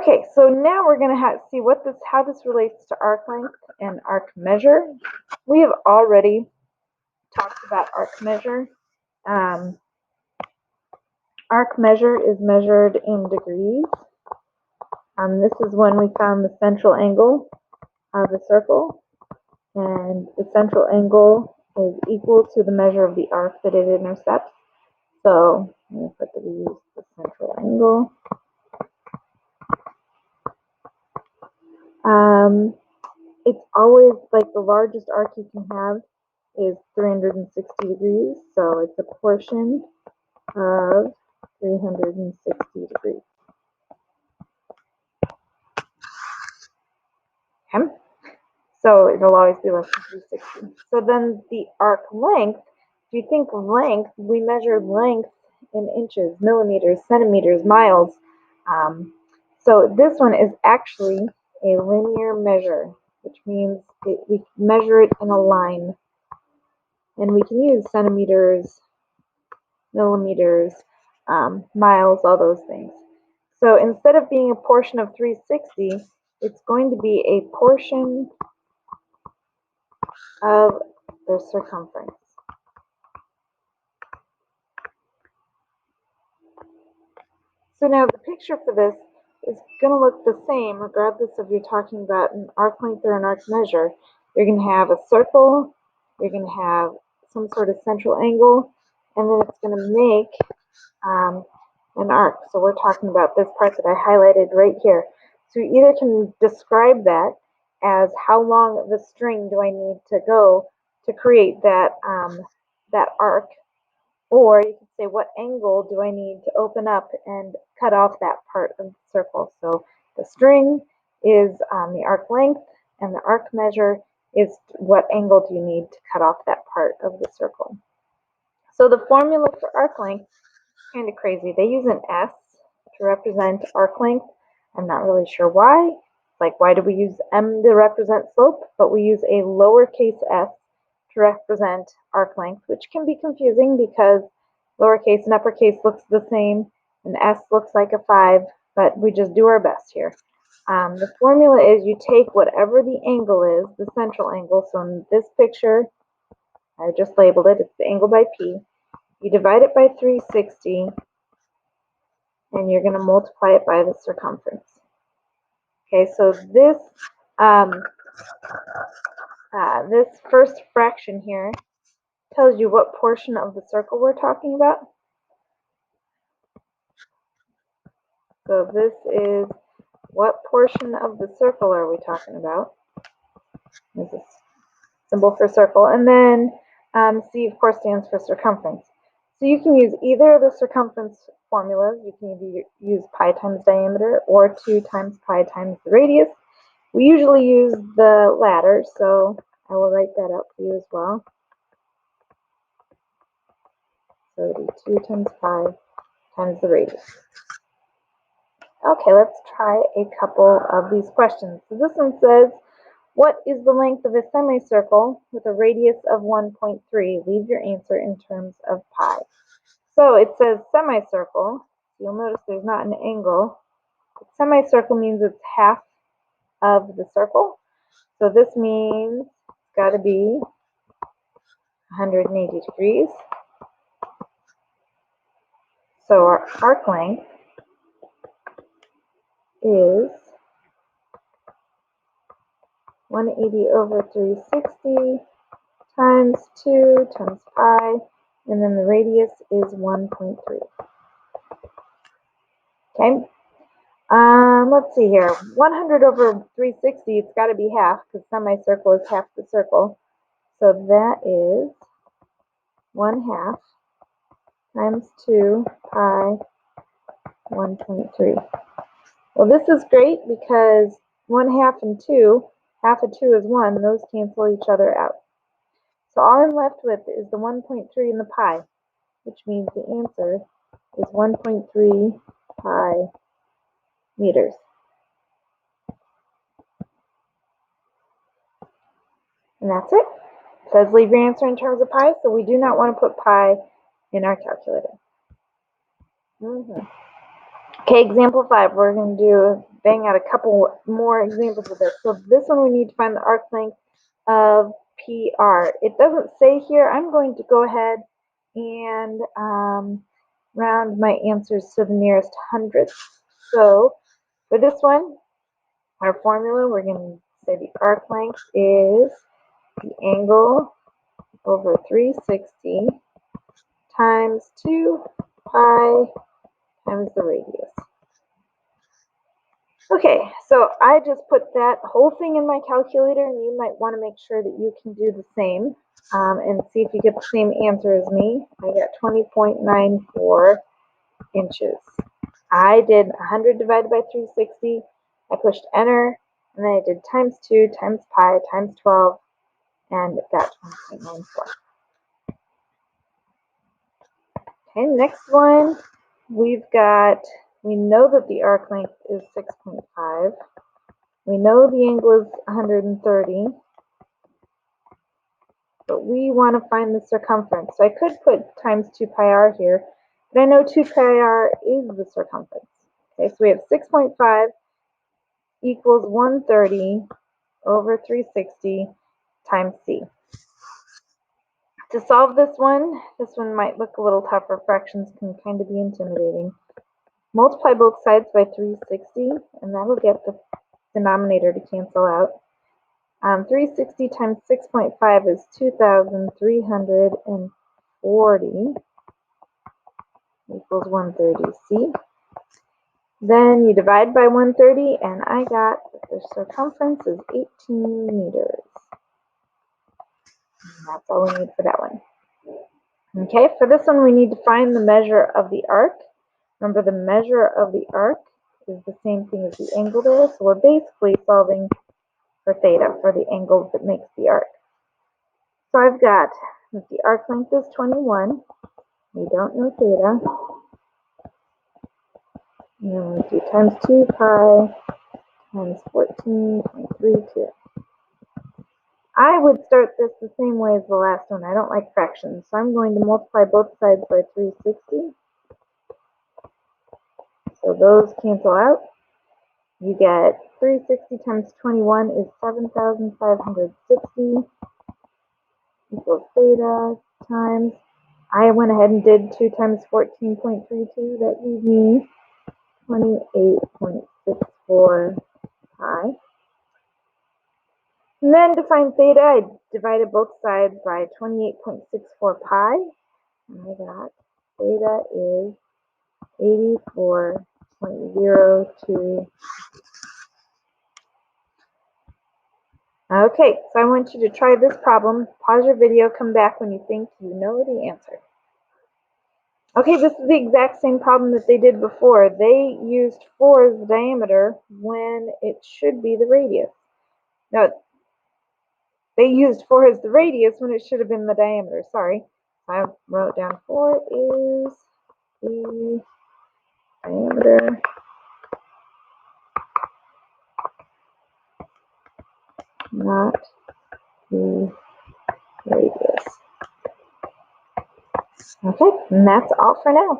Okay, so now we're going to see how this relates to arc length and arc measure. We have already talked about arc measure. Arc measure is measured in degrees. This is when we found the central angle of a circle, and the central angle is equal to the measure of the arc that it intercepts. So we use the central angle. It's always like the largest arc you can have is 360 degrees, so it's a portion of 360 degrees. Okay? So it'll always be less than 360. So then the arc length, if you think length, we measure length in inches, millimeters, centimeters, miles. So this one is actually a linear measure, which means we measure it in a line. And we can use centimeters, millimeters, miles, all those things. So instead of being a portion of 360, it's going to be a portion of the circumference. So now the picture for this is going to look the same regardless if you're talking about an arc length or an arc measure. You're going to have a circle, you're going to have some sort of central angle, and then it's going to make an arc. So we're talking about this part that I highlighted right here. So you either can describe that as how long of a string do I need to go to create that, that arc, or you can say what angle do I need to open up and cut off that part of the circle. So the string is the arc length, and the arc measure is what angle do you need to cut off that part of the circle. So the formula for arc length is kind of crazy. They use an S to represent arc length. I'm not really sure why. Like, why do we use M to represent slope, but we use a lowercase s to represent arc length, which can be confusing because lowercase and uppercase looks the same, and S looks like a 5, but we just do our best here. The formula is you take whatever the angle is, the central angle. So in this picture, I just labeled it, it's the angle by P. You divide it by 360, and you're going to multiply it by the circumference. Okay, so this this first fraction here tells you what portion of the circle we're talking about. So this is what portion of the circle are we talking about? This is symbol for circle. And then C, of course, stands for circumference. So you can use either of the circumference formulas. You can either use pi times diameter or 2 times pi times the radius. We usually use the latter, so I will write that out for you as well. So it'll be 2 times pi times the radius. Okay, let's try a couple of these questions. So this one says, what is the length of a semicircle with a radius of 1.3? Leave your answer in terms of pi. So it says semicircle. You'll notice there's not an angle. Semicircle means it's half of the circle. So this means it's got to be 180 degrees. So our arc length is 180 over 360 times 2 times pi, and then the radius is 1.3. Okay. Let's see here. 100 over 360, it's got to be half because semicircle is half the circle. So that is 1/2 times 2 pi 1.3. Well, this is great because 1/2 and 2, half of 2 is 1, those cancel each other out. So all I'm left with is the 1.3 and the pi, which means the answer is 1.3 pi meters. And that's it. It says leave your answer in terms of pi, so we do not want to put pi in our calculator. Okay, example 5. We're going to do bang out a couple more examples of this. So this one we need to find the arc length of PR. It doesn't say here. I'm going to go ahead and round my answers to the nearest hundredth. So for this one, our formula, we're going to say the arc length is the angle over 360 times 2 pi times the radius. Okay, so I just put that whole thing in my calculator, and you might want to make sure that you can do the same and see if you get the same answer as me. I got 20.94 inches. I did 100 divided by 360. I pushed enter, and then I did times 2 times pi times 12, and got 20.94. Okay, next one, we know that the arc length is 6.5. We know the angle is 130, but we want to find the circumference. So I could put times 2 pi r here, but I know 2 pi r is the circumference. Okay, so we have 6.5 equals 130 over 360 times c. To solve this one might look a little tougher. Fractions can kind of be intimidating. Multiply both sides by 360, and that'll get the denominator to cancel out. 360 times 6.5 is 2,340 equals 130c. Then you divide by 130, and I got that the circumference is 18 meters. And that's all we need for that one. Okay, for this one we need to find the measure of the arc. Remember, the measure of the arc is the same thing as the angle there, so we're basically solving for theta, for the angle that makes the arc. So I've got that the arc length is 21. We don't know theta. And then we do times 2 pi times 14.32. I would start this the same way as the last one. I don't like fractions, so I'm going to multiply both sides by 360. So those cancel out. You get 360 times 21 is 7,560 equals theta times. I went ahead and did 2 times 14.32. That gives me 28.64 pi. And then to find theta, I divided both sides by 28.64 pi. And I got theta is 84.02. Okay, so I want you to try this problem. Pause your video, come back when you think you know the answer. Okay, this is the exact same problem that they did before. They used 4 as the diameter when it should be the radius. No, they used 4 as the radius when it should have been the diameter. Sorry. I wrote down 4 is the diameter. Not the radius. Okay, and that's all for now.